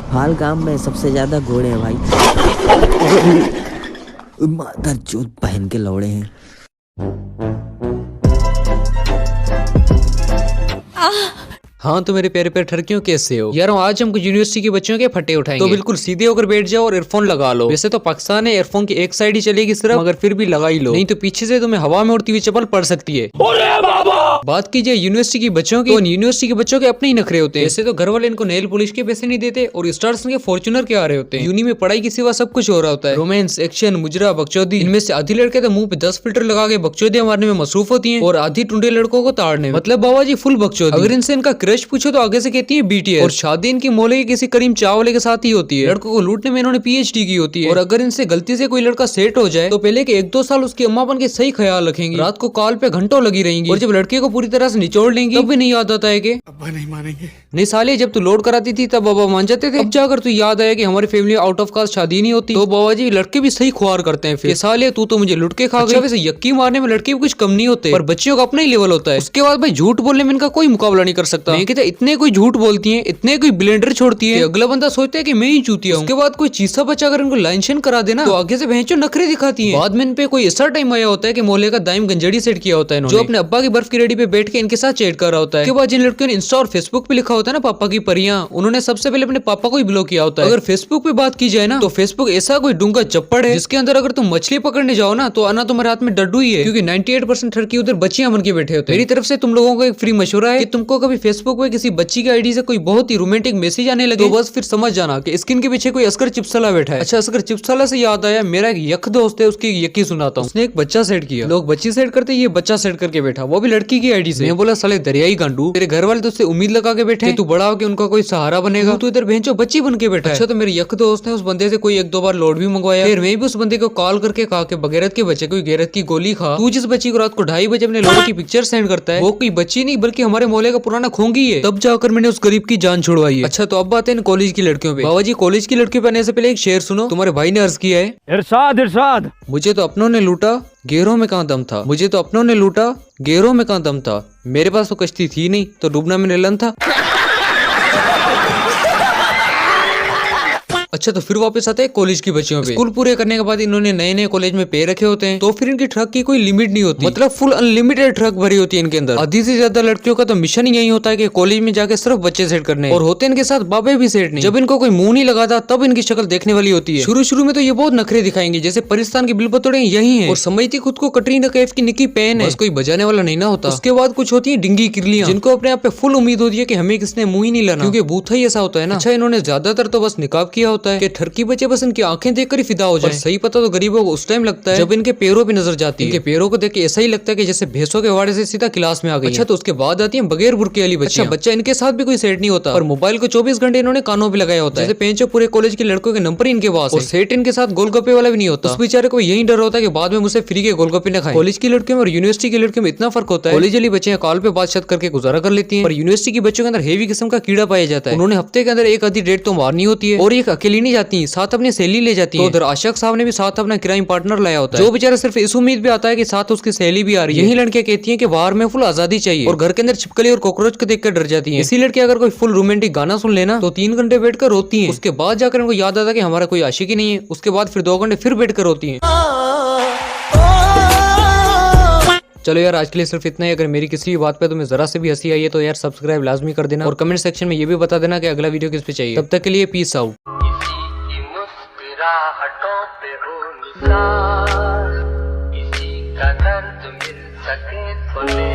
हाल गांव में सबसे ज्यादा घोड़े हैं भाई। मादर चोद बहन के लौड़े हैं। हाँ तो मेरे प्यारे प्यारे ठरकियों कैसे हो यार। आज हम कुछ यूनिवर्सिटी के बच्चों के फट्टे उठाएंगे, तो बिल्कुल सीधे होकर बैठ जाओ और ईयरफोन लगा लो। वैसे तो पाकिस्तान है, ईयरफोन की एक साइड ही चलेगी सिर्फ, मगर फिर भी लगा ही लो, नहीं तो पीछे से तुम्हें हवा में उड़ती हुई चप्पल पड़ सकती है। बात कीजिए यूनिवर्सिटी की बच्चों की, तो यूनिवर्सिटी के बच्चों के अपने ही नखरे होते हैं। वैसे तो घर वाले इनको नेल पॉलिश के पैसे नहीं देते और स्टार्स के फॉर्च्यूनर के आ रहे होते हैं। यूनी में पढ़ाई के सिवा सब कुछ हो रहा होता है, रोमांस, एक्शन, मुजरा, बकचोदी। इनमें से आधी लड़के तो मुंह पे 10 फिल्टर लगा के बकचोदियां मारने में मसरूफ होती हैं और आधी टुंडे लड़कों को ताड़ने में। मतलब बाबा जी फुल बकचोदी। अगर इनसे इनका क्रश पूछो तो आगे से कहती है BTS। और शादी इनकी मोले के किसी करीम चावले के साथ ही होती है। लड़कों को लूटने में इन्होंने PhD की होती है। और अगर इनसे गलती से कोई लड़का सेट हो जाए तो पहले के 1-2 साल उसकी अम्मापन के सही ख्याल रखेंगी, रात को कॉल पे घंटों लगी रहेंगी, और जब लड़के को पूरी तरह से निचोड़ लेंगी तब भी नहीं याद आता है कि अब्बा नहीं मानेंगे। नहीं साले, जब तू लोड कराती थी तब बाबा मान जाते थे, अब जाकर तू याद आया कि हमारी फैमिली आउट ऑफ कास्ट शादी नहीं होती, तो बाबा जी लड़के भी सही खुआर करते हैं फिर। साले तू तो मुझे लुट के खा गई। वैसे यक्की मारने में लड़के भी कुछ कम नहीं होते, पर बच्चियों का अपना ही लेवल होता है। उसके बाद भाई झूठ बोलने में इनका कोई मुकाबला नहीं कर सकता। मैं कहता इतने कोई झूठ बोलती है, इतने कोई ब्लेंडर छोड़ती है, अगला बंदा सोचता है कि मैं ही चूतिया हूं। उसके बाद कोई चीसा बच्चा अगर इनको लाइन करा देना तो आगे से भैंचो नखरे दिखाती है। बाद में इन पे कोई ऐसा टाइम आया होता है कि मोहल्ले का दाइम गंजड़ी सेट किया होता है, जो अपने अब्बा की बर्फ की रेडी पे बैठ के इनके साथ चैट कर रहा होता है। उसके बाद जिन लड़कियों ने इंस्टा और फेसबुक पे लिखा होता है ना पापा की परियां, उन्होंने सबसे पहले अपने पापा को ही ब्लॉक किया होता है। अगर फेसबुक पे बात की जाए ना तो फेसबुक ऐसा कोई डूंगा चप्पड़ है जिसके अंदर अगर तुम मछली पकड़ने जाओ ना तो आना तुम्हारे हाथ में डड्डू ही है, क्योंकि 98% ठरकी उधर बच्चियां बन के बैठे होते हैं। मेरी तरफ से तुम लोगों को एक फ्री मशवरा है कि तुमको कभी फेसबुक पे किसी बच्ची की आईडी से कोई बहुत ही रोमांटिक मैसेज आने लगे तो बस फिर समझ जाना कि स्क्रीन के पीछे कोई असगर चिप्सला बैठा है। अच्छा, असगर चिप्सला से याद आया, मेरा एक यक दोस्त है, उसकी यकी सुनाता हूँ। उसने एक बच्चा सेट किया, लोग बच्ची सेट करते, ये बच्चा सेट करके बैठा, वो भी लड़की की आईडी से। मैं बोला साले दरियाई गांडू, तेरे घर वाले तो उससे उम्मीद लगा के बैठे तू बड़ा होकर उनका कोई सहारा बनेगा, तू इधर भेंचो बच्ची बन के बैठा। अच्छा, तो मेरे यक दोस्त ने उस बंदे से कोई 1-2 बार लोड भी मंगवाया, फिर मैं भी उस बंदे को कॉल करके कहा कि बगैरत के बच्चे कोई गैरत की गोली खा। तू जिस बच्ची को रात को 2:30 बजे अपने लोड की पिक्चर सेंड करता है वो कोई बच्ची नहीं बल्कि हमारे मोहल्ले का पुराना खोंगी है। तब जाकर मैंने उस गरीब की जान छुड़वाई है। अच्छा, तो अब बात है कॉलेज की लड़कियों पे। बाबा जी कॉलेज की लड़कियों पे आने से पहले एक शेर सुनो, तुम्हारे भाई ने अर्ज किया है, इरशाद इरशाद। मुझे तो अपनों ने लूटा, गैरों में कहाँ दम था। मुझे तो अपनों ने लूटा, गैरों में कहाँ दम था। मेरे पास तो कश्ती थी नहीं तो डूबना में लन था। अच्छा, तो फिर वापस आते हैं कॉलेज की बच्चियों पे। स्कूल पूरे करने के बाद इन्होंने नए नए कॉलेज में पे रखे होते हैं, तो फिर इनकी ट्रक की कोई लिमिट नहीं होती, मतलब फुल अनलिमिटेड ट्रक भरी होती है इनके अंदर। आधी से ज्यादा लड़कियों का तो मिशन ही यही होता है कि कॉलेज में जाके सिर्फ बच्चे सेट करने, और होते इनके साथ बाबे भी सेट नहीं। जब इनको कोई मुंह नहीं लगाता तब इनकी शक्ल देखने वाली होती है। शुरू में तो ये बहुत नखरे दिखाएंगे, जैसे पाकिस्तान की बिलबतोड़े यही है, और समझती खुद को कटरीना कैफ की निकी पेन है, कोई बजाने वाला नहीं ना होता। उसके बाद कुछ होती है डिंगी किरलियां, जिनको अपने आप पे फुल उम्मीद होती है कि हमें किसने मुंह ही नहीं लाना, क्योंकि बूथा ही ऐसा होता है ना। अच्छा, इन्होंने ज्यादातर तो बस निकाब किया होता है कि ठरकी बच्चे बस इनकी आंखें देखकर ही फिदा हो जाए। सही पता तो गरीबों को उस टाइम लगता है जब इनके पैरों पे नजर जाती है। इनके पैरों को देख के ऐसा ही लगता है कि जैसे भैंसों के वाड़े से सीधा क्लास में आ गई। अच्छा, तो उसके बाद आती है बगैर बुरके वाली बच्चियां। अच्छा, बच्चा इनके साथ भी कोई सेट नहीं होता, और मोबाइल को 24 घंटे इन्होंने कानों पे लगाया होता है, जैसे पेंचो पूरे कॉलेज के लड़कों के नंबर इनके पास, और सेट इनके साथ गोलगप्पे वाला भी नहीं होता। उस बेचारे को यही डर होता है कि बाद में मुझसे फ्री के गोलगप्पे न खाए। कॉलेज की लड़कियों में और यूनिवर्सिटी की लड़कियों में इतना फर्क होता है, कॉलेज वाली बच्चियां कॉल पे बातचीत करके गुजारा कर लेती है, और यूनिवर्सिटी की बच्चों के अंदर हेवी किस्म का कीड़ा पाया जाता है। उन्होंने हफ्ते के अंदर एक आधी डेट तो मारनी होती है, और एक अकेली नहीं जाती, साथ अपनी सहेली ले जाती है। उधर आशिक साहब ने भी साथ अपना क्राइम पार्टनर लाया होता है, जो बेचारा सिर्फ इस उम्मीद पे आता है कि साथ उसकी सहेली भी आ रही है। यही लड़कियां कहती हैं कि बाहर में फुल आजादी चाहिए, और घर के अंदर छिपकली और कॉकरोच को देखकर डर जाती हैं। इसी लड़की अगर कोई फुल रोमांटिक गाना सुन लेना तो 3 घंटे बैठकर रोती हैं। उसके बाद जाकर उनको याद आता है कि हमारा कोई आशिक ही नहीं है। उसके बाद फिर 2 घंटे फिर बैठकर रोती हैं। चलो यार, आज के लिए सिर्फ इतना ही। अगर मेरी किसी भी बात पे तुम्हें जरा से भी हंसी आई है तो यार सब्सक्राइब लाजमी कर देना, और कमेंट सेक्शन में ये भी बता देना कि अगला वीडियो किस पे चाहिए। तब तक के लिए पीस आउट। मुस्कुराहटों पे हो निसार, किसी का दर्द मिल सके तो ले